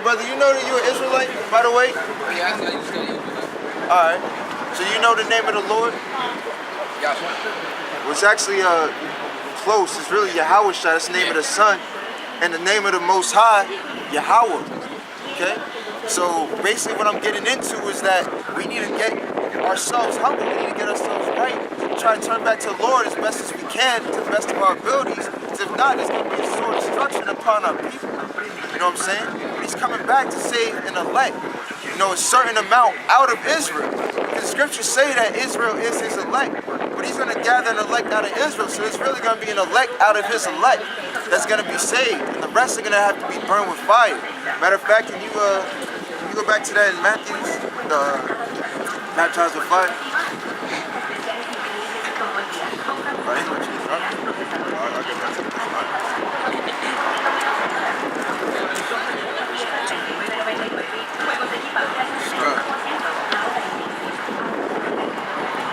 brother, you know that you're an Israelite, by the way? Yeah, I used to study Israelite. Alright. So you know the name of the Lord? Yeah. Well, it's actually close. It's really Yahweh. That's the name of the Son. And the name of the Most High, Yahweh. Okay? So basically what I'm getting into is that we need to get ourselves humble. We need to get ourselves right. Try to turn back to the Lord as best as we can, to the best of our abilities. If not, there's going to be a sore destruction upon our people. You know what I'm saying? He's coming back to save an elect. You know, a certain amount out of Israel. The scriptures say that Israel is his elect. But he's going to gather an elect out of Israel. So it's really going to be an elect out of his elect that's going to be saved. And the rest are going to have to be burned with fire. Matter of fact, can you go back to that in Matthew, the baptized with fire?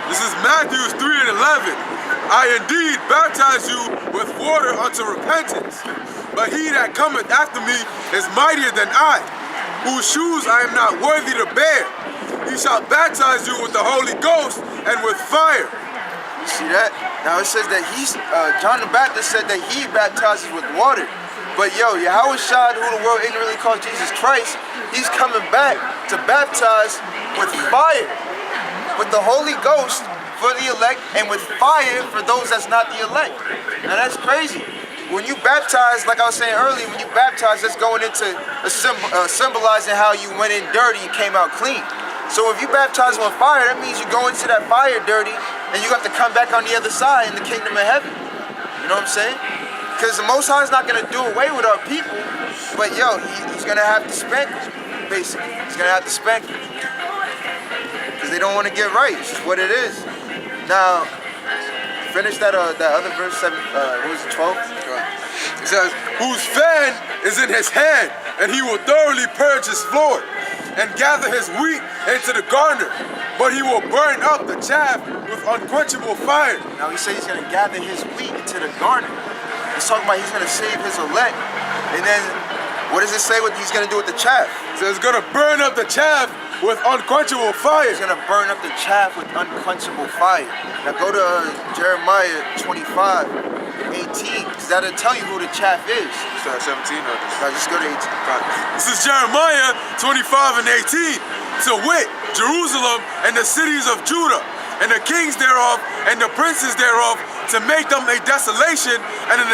This is Matthew 3 and 11. I indeed baptize you with water unto repentance, but he that cometh after me is mightier than I, whose shoes I am not worthy to bear. He shall baptize you with the Holy Ghost and with fire. You see that? Now it says that John the Baptist said that he baptizes with water. But yo, Yahweh Shad, who the world ignorantly calls Jesus Christ, he's coming back to baptize with fire, with the Holy Ghost for the elect, and with fire for those that's not the elect. Now that's crazy. When you baptize, like I was saying earlier, when you baptize, that's going into symbolizing how you went in dirty and came out clean. So if you baptize with fire, that means you go into that fire dirty, and you have to come back on the other side in the kingdom of heaven. You know what I'm saying? Because the Most High is not going to do away with our people, but yo, he's going to have to spank them, basically. He's going to have to spank them. Because they don't want to get right. It's just what it is. Now, finish that other verse, 7, what was it, 12? It says, whose fan is in his hand, and he will thoroughly purge his floor, and gather his wheat into the garner, but he will burn up the chaff with unquenchable fire. Now he said he's going to gather his wheat into the garner. He's talking about he's going to save his elect. And then, what does it say what he's going to do with the chaff? It says he's going to burn up the chaff with unquenchable fire. He's going to burn up the chaff with unquenchable fire. Now go to Jeremiah 25. 18, because that'll tell you who the chaff is. Start 17 or no, just go to 18. This is Jeremiah 25 and 18. To wit, Jerusalem and the cities of Judah, and the kings thereof, and the princes thereof, to make them a desolation and an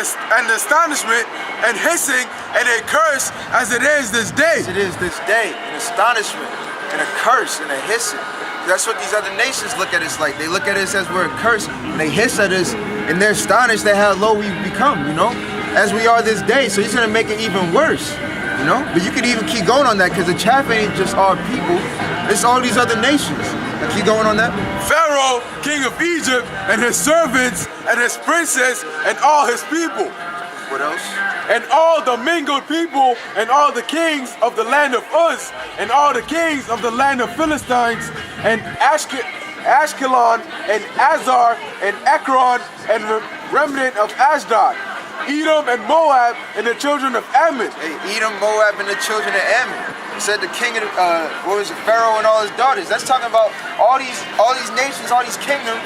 astonishment, and hissing, and a curse, as it is this day. As it is this day, an astonishment, and a curse, and a hissing. That's what these other nations look at us like. They look at us as we're a curse, and they hiss at us, and they're astonished at how low we've become, you know, as we are this day. So he's going to make it even worse, you know. But you could even keep going on that, because the chaff ain't just our people. It's all these other nations. Now keep going on that. Pharaoh, king of Egypt, and his servants, and his princes, and all his people. What else? And all the mingled people, and all the kings of the land of Uz, and all the kings of the land of Philistines, and Ashkelon, and Azar, and Ekron, and remnant of Ashdod, Edom and Moab, and the children of Ammon. Hey, Edom, Moab, and the children of Ammon. It said the king of what was it, Pharaoh and all his daughters. That's talking about all these nations, all these kingdoms.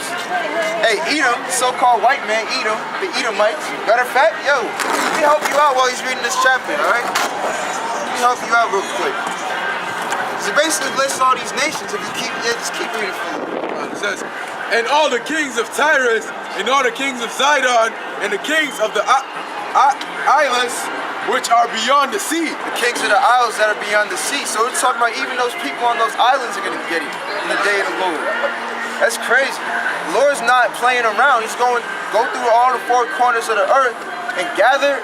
Hey, Edom, so-called white man, Edom, the Edomites. Matter of fact, yo, let me help you out while he's reading this chapter, all right? Let me help you out real quick. So basically lists all these nations. If you just keep reading for me. It says, and all the kings of Tyrus, and all the kings of Zidon, and the kings of the islands which are beyond the sea. The kings of the isles that are beyond the sea. So it's talking about even those people on those islands are going to get it in the day of the Lord. That's crazy. The Lord's not playing around. He's going to go through all the four corners of the earth and gather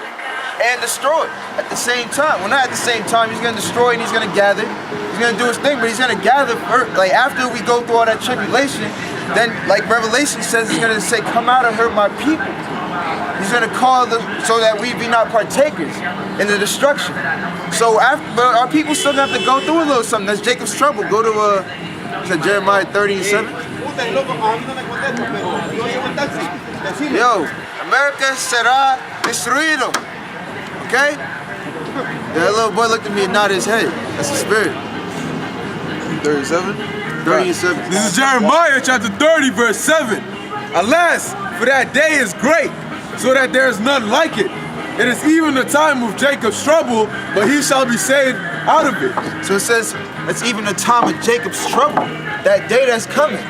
and destroy at the same time. Well, not at the same time. He's going to destroy and he's going to gather. He's going to do his thing, but he's going to gather first. Like after we go through all that tribulation, then like Revelation says, he's going to say, come out and hurt my people. He's going to call them so that we be not partakers in the destruction. So but our people still have to go through a little something. That's Jacob's trouble. Go to Jeremiah 30:7. Yo, America será destruido. Okay? That little boy looked at me and nodded his head. That's the spirit. 37? 37. This is Jeremiah chapter 30, verse 7. Alas, for that day is great, so that there is none like it. It is even the time of Jacob's trouble, but he shall be saved out of it. So it says it's even the time of Jacob's trouble, that day that's coming.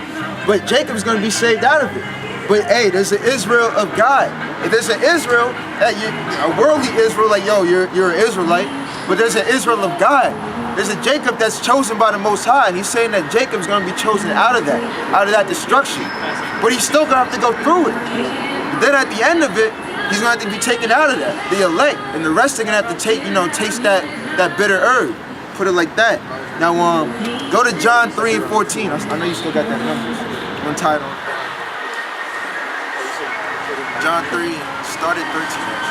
But Jacob's going to be saved out of it. But hey, there's an Israel of God. If there's an Israel, a worldly Israel, like yo, you're an Israelite, but there's an Israel of God. There's a Jacob that's chosen by the Most High, and he's saying that Jacob's going to be chosen out of that destruction. But he's still going to have to go through it. But then at the end of it, he's going to have to be taken out of that, the elect, and the rest are going to have to take, taste that bitter herb. Put it like that. Now, go to John 3 and 14. I know you still got that number. One title. John 3, start at 13.